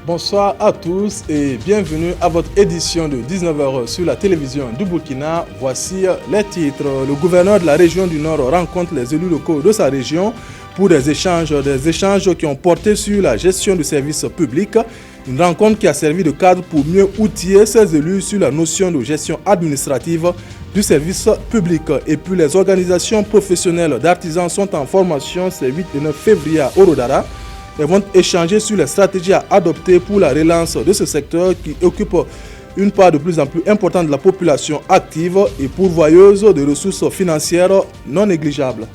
Bonsoir à tous et bienvenue à votre édition de 19h sur la télévision du Burkina. Voici les titres. Le gouverneur de la région du Nord rencontre les élus locaux de sa région pour des échanges qui ont porté sur la gestion du service public. Une rencontre qui a servi de cadre pour mieux outiller ces élus sur la notion de gestion administrative du service public. Et puis les organisations professionnelles d'artisans sont en formation ces 8 et 9 février à Orodara. Elles vont échanger sur les stratégies à adopter pour la relance de ce secteur qui occupe une part de plus en plus importante de la population active et pourvoyeuse de ressources financières non négligeables.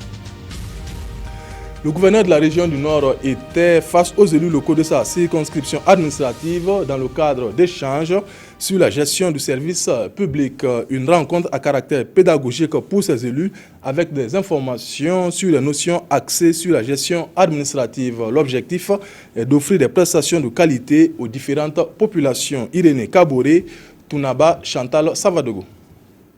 Le gouverneur de la région du Nord était face aux élus locaux de sa circonscription administrative dans le cadre d'échanges sur la gestion du service public. Une rencontre à caractère pédagogique pour ces élus avec des informations sur les notions axées sur la gestion administrative. L'objectif est d'offrir des prestations de qualité aux différentes populations. Irénée Kaboré, Tounaba, Chantal Savadogo.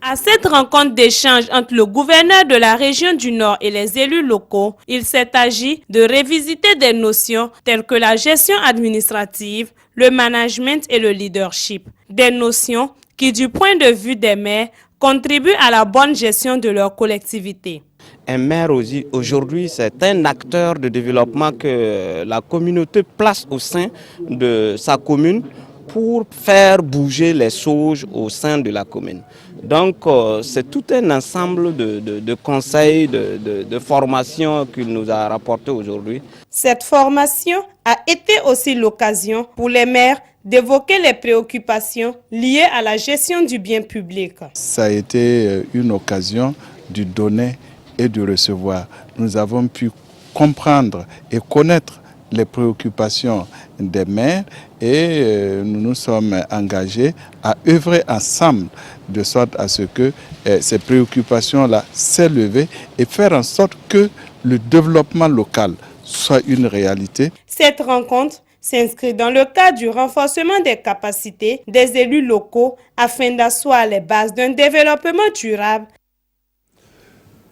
À cette rencontre d'échange entre le gouverneur de la région du Nord et les élus locaux, il s'est agi de révisiter des notions telles que la gestion administrative, le management et le leadership. Des notions qui, du point de vue des maires, contribuent à la bonne gestion de leur collectivité. Un maire aujourd'hui, c'est un acteur de développement que la communauté place au sein de sa commune pour faire bouger les choses au sein de la commune. Donc c'est tout un ensemble de conseils, de formations qu'il nous a rapporté aujourd'hui. Cette formation a été aussi l'occasion pour les maires d'évoquer les préoccupations liées à la gestion du bien public. Ça a été une occasion de donner et de recevoir. Nous avons pu comprendre et connaître les préoccupations des maires et nous nous sommes engagés à œuvrer ensemble de sorte à ce que ces préoccupations-là s'élèvent et faire en sorte que le développement local soit une réalité. Cette rencontre s'inscrit dans le cadre du renforcement des capacités des élus locaux afin d'asseoir les bases d'un développement durable.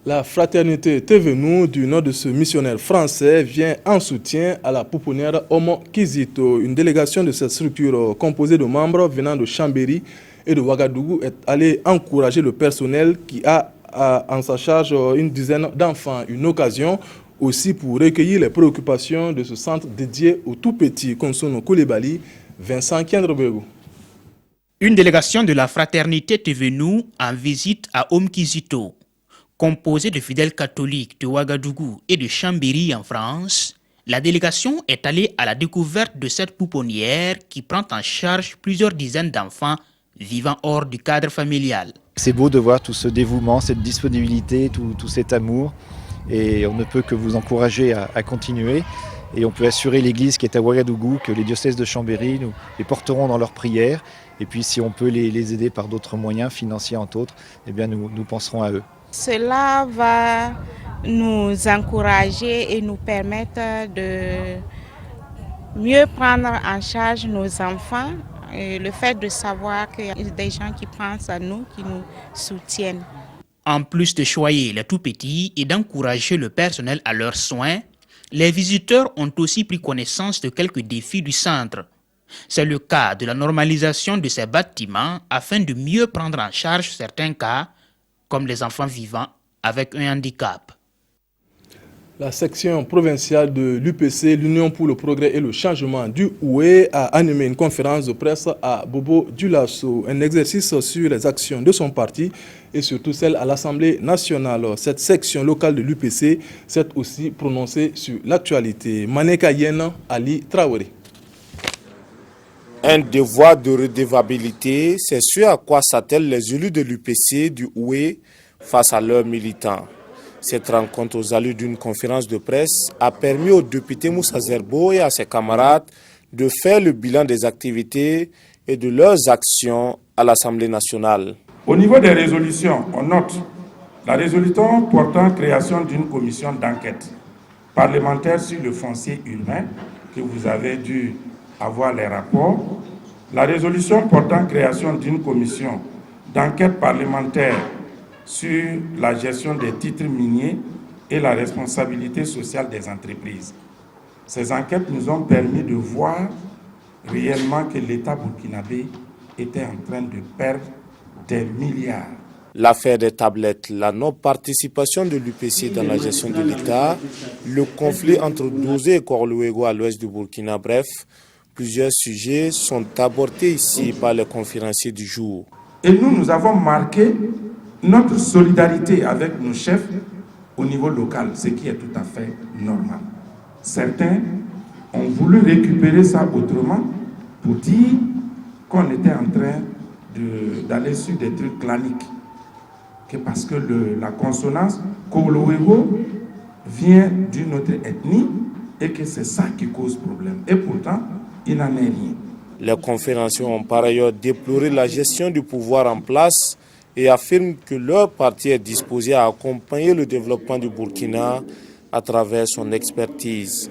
La fraternité Tevenu du nom de ce missionnaire français vient en soutien à la pouponnière Omo Kizito. Une délégation de cette structure composée de membres venant de Chambéry et de Ouagadougou est allée encourager le personnel qui a en sa charge une dizaine d'enfants. Une occasion aussi pour recueillir les préoccupations de ce centre dédié aux tout-petits. Konsono Koulibaly, Vincent Kendrebego. Une délégation de la fraternité Tevenu en visite à Omo Kizito. Composée de fidèles catholiques de Ouagadougou et de Chambéry en France, la délégation est allée à la découverte de cette pouponnière qui prend en charge plusieurs dizaines d'enfants vivant hors du cadre familial. C'est beau de voir tout ce dévouement, cette disponibilité, tout cet amour, et on ne peut que vous encourager à continuer. Et on peut assurer l'Église qui est à Ouagadougou que les diocèses de Chambéry nous les porteront dans leurs prières. Et puis si on peut les aider par d'autres moyens, financiers entre autres, eh bien nous penserons à eux. Cela va nous encourager et nous permettre de mieux prendre en charge nos enfants. Et le fait de savoir qu'il y a des gens qui pensent à nous, qui nous soutiennent. En plus de choyer les tout-petits et d'encourager le personnel à leurs soins, les visiteurs ont aussi pris connaissance de quelques défis du centre. C'est le cas de la normalisation de ces bâtiments afin de mieux prendre en charge certains cas, comme les enfants vivant avec un handicap. La section provinciale de l'UPC, l'Union pour le progrès et le changement du Oué, a animé une conférence de presse à Bobo Dioulasso, un exercice sur les actions de son parti et surtout celle à l'Assemblée nationale. Cette section locale de l'UPC s'est aussi prononcée sur l'actualité. Maneka Yen Ali Traoré. Un devoir de redevabilité, c'est ce à quoi s'attellent les élus de l'UPC du Oué face à leurs militants. Cette rencontre aux allures d'une conférence de presse a permis au député Moussa Zerbo et à ses camarades de faire le bilan des activités et de leurs actions à l'Assemblée nationale. Au niveau des résolutions, on note la résolution portant création d'une commission d'enquête parlementaire sur le foncier urbain, que vous avez dû avoir les rapports, la résolution portant création d'une commission d'enquête parlementaire sur la gestion des titres miniers et la responsabilité sociale des entreprises. Ces enquêtes nous ont permis de voir réellement que l'État burkinabé était en train de perdre des milliards. L'affaire des tablettes, la non-participation de l'UPC dans la gestion de l'État, le conflit entre Dozé et Korlouego à l'ouest du Burkina, bref, plusieurs sujets sont abordés ici par les conférenciers du jour. Et nous avons marqué notre solidarité avec nos chefs au niveau local, ce qui est tout à fait normal. Certains ont voulu récupérer ça autrement pour dire qu'on était en train d'aller sur des trucs claniques. Que parce que la consonance Korlouego vient d'une autre ethnie et que c'est ça qui cause problème. Et pourtant, il n'en est rien. Les conférenciers ont par ailleurs déploré la gestion du pouvoir en place et affirment que leur parti est disposé à accompagner le développement du Burkina à travers son expertise.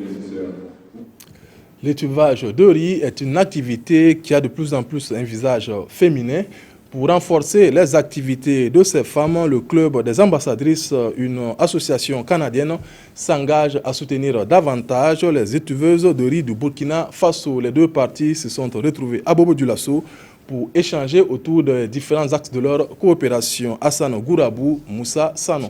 L'étuvage de riz est une activité qui a de plus en plus un visage féminin. Pour renforcer les activités de ces femmes, le Club des ambassadrices, une association canadienne, s'engage à soutenir davantage les étuveuses de riz du Burkina Faso. Les deux parties se sont retrouvées à Bobo-Dioulasso pour échanger autour des différents axes de leur coopération. Hassan Gourabou, Moussa Sanon.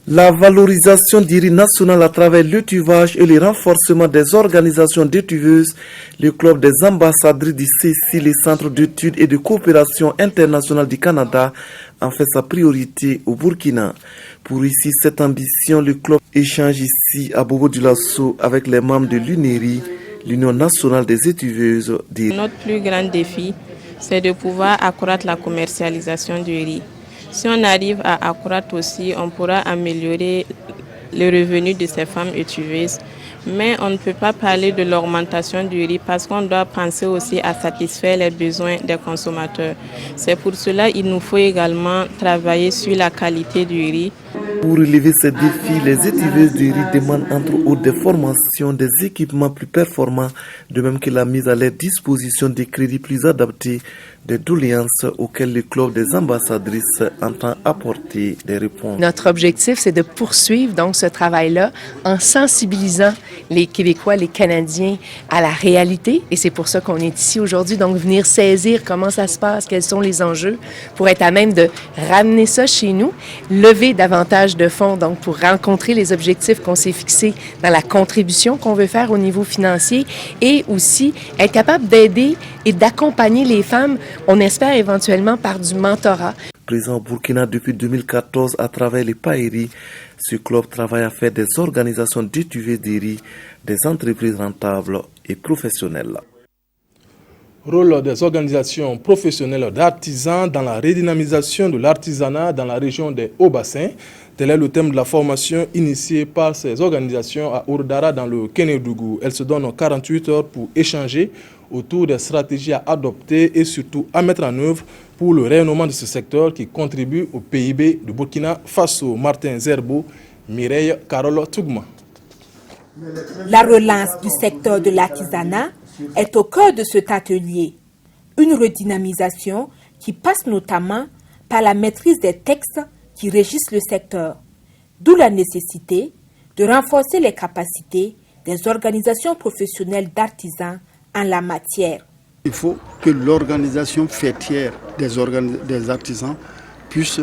La valorisation du riz national à travers l'étuvage et le renforcement des organisations d'étuveuses, le Club des ambassadrices du CECI, le Centre d'études et de coopération internationale du Canada, en fait sa priorité au Burkina. Pour réussir cette ambition, le club échange ici à Bobo-Dioulasso avec les membres de l'UNERI, l'Union nationale des étuveuses du riz. Notre plus grand défi, c'est de pouvoir accroître la commercialisation du riz. Si on arrive à accroître aussi, on pourra améliorer les revenus de ces femmes étuveuses. Mais on ne peut pas parler de l'augmentation du riz parce qu'on doit penser aussi à satisfaire les besoins des consommateurs. C'est pour cela qu'il nous faut également travailler sur la qualité du riz. Pour relever ces défis, les étuveuses du riz demandent entre autres des formations, des équipements plus performants, de même que la mise à leur disposition des crédits plus adaptés, des doléances auxquelles le Club des ambassadrices entend apporter des réponses. Notre objectif, c'est de poursuivre donc ce travail-là en sensibilisant les Québécois, les Canadiens à la réalité. Et c'est pour ça qu'on est ici aujourd'hui, donc venir saisir comment ça se passe, quels sont les enjeux, pour être à même de ramener ça chez nous, lever davantage de fonds donc pour rencontrer les objectifs qu'on s'est fixés dans la contribution qu'on veut faire au niveau financier et aussi être capable d'aider et d'accompagner les femmes, on espère éventuellement par du mentorat. Présent au Burkina depuis 2014 à travers les PAERI, ce club travaille à faire des organisations d'étuveuses de riz, des entreprises rentables et professionnelles. Rôle des organisations professionnelles d'artisans dans la redynamisation de l'artisanat dans la région des Hauts-Bassins. Tel est le thème de la formation initiée par ces organisations à Ourdara dans le Kénédougou. Elles se donnent 48 heures pour échanger autour des stratégies à adopter et surtout à mettre en œuvre pour le rayonnement de ce secteur qui contribue au PIB du Burkina Faso. Martin Zerbo, Mireille Carole Tougma. La relance du secteur de l'artisanat est au cœur de cet atelier. Une redynamisation qui passe notamment par la maîtrise des textes qui régissent le secteur, d'où la nécessité de renforcer les capacités des organisations professionnelles d'artisans en la matière. Il faut que l'organisation fêtière des artisans puisse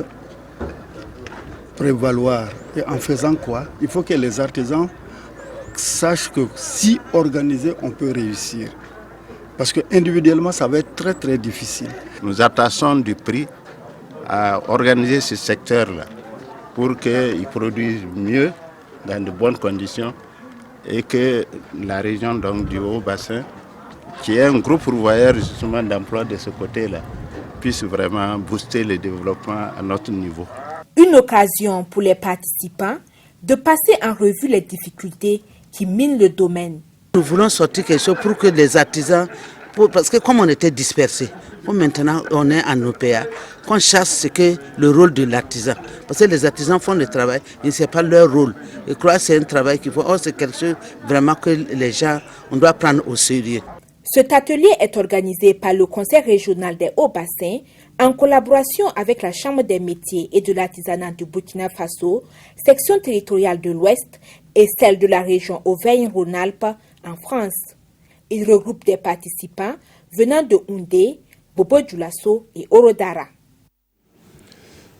prévaloir. Et en faisant quoi? Il faut que les artisans sachent que si organisés, on peut réussir. Parce que individuellement, ça va être très très difficile. Nous attachons du prix à organiser ce secteur-là pour qu'ils produisent mieux, dans de bonnes conditions, et que la région donc, du Haut-Bassin, qui est un gros pourvoyeur justement d'emploi de ce côté-là, puisse vraiment booster le développement à notre niveau. Une occasion pour les participants de passer en revue les difficultés qui minent le domaine. Nous voulons sortir quelque chose pour que les artisans, parce que comme on était dispersés, maintenant on est en OPA, qu'on cherche ce que le rôle de l'artisan. Parce que les artisans font le travail, mais ce n'est pas leur rôle. Je crois que c'est un travail qu'il faut, c'est quelque chose vraiment que les gens, on doit prendre au sérieux. Cet atelier est organisé par le Conseil régional des Hauts-Bassins en collaboration avec la Chambre des métiers et de l'artisanat du Burkina Faso, section territoriale de l'Ouest et celle de la région Auvergne-Rhône-Alpes en France. Il regroupe des participants venant de Houndé, Bobo Dioulasso et Orodara.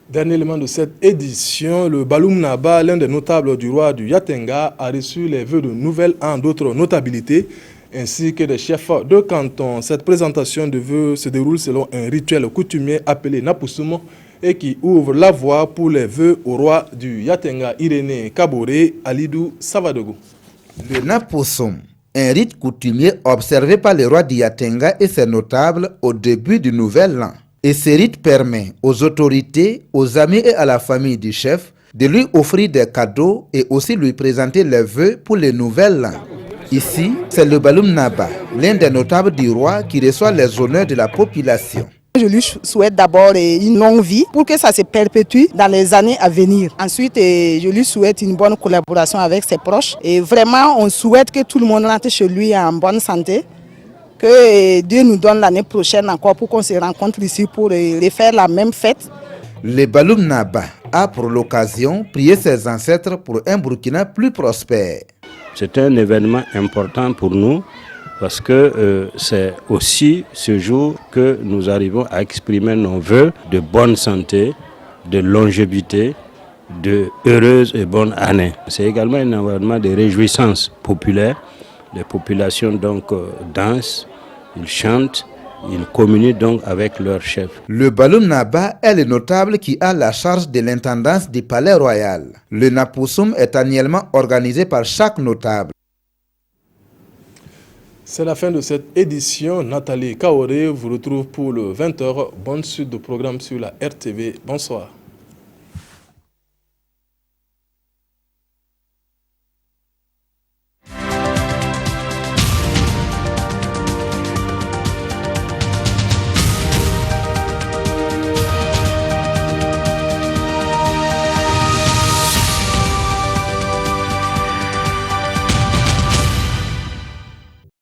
Dernier élément de cette édition, le Baloum Naba, l'un des notables du roi du Yatenga, a reçu les vœux de nouvel an d'autres notabilités ainsi que des chefs de canton. Cette présentation de vœux se déroule selon un rituel coutumier appelé Napoussoum et qui ouvre la voie pour les vœux au roi du Yatenga, Irénée Kaboré Alidou Savadogo. Le Napoussoum, un rite coutumier observé par le roi du Yatenga et ses notables au début du nouvel an. Et ce rite permet aux autorités, aux amis et à la famille du chef de lui offrir des cadeaux et aussi lui présenter les vœux pour le nouvel an. Ici, c'est le Baloum Naba, l'un des notables du roi qui reçoit les honneurs de la population. Je lui souhaite d'abord une longue vie pour que ça se perpétue dans les années à venir. Ensuite, je lui souhaite une bonne collaboration avec ses proches. Et vraiment, on souhaite que tout le monde rentre chez lui en bonne santé. Que Dieu nous donne l'année prochaine encore pour qu'on se rencontre ici pour refaire la même fête. Le Baloum Naba a pour l'occasion prié ses ancêtres pour un Burkina plus prospère. C'est un événement important pour nous parce que c'est aussi ce jour que nous arrivons à exprimer nos vœux de bonne santé, de longévité, de heureuse et bonne année. C'est également un événement de réjouissance populaire. Les populations donc dansent, ils chantent, ils communient donc avec leur chef. Le Baloum Naba est le notable qui a la charge de l'intendance du palais royal. Le Napoussoum est annuellement organisé par chaque notable. C'est la fin de cette édition. Nathalie Kaoré vous retrouve pour le 20h. Bonne suite de programme sur la RTV. Bonsoir.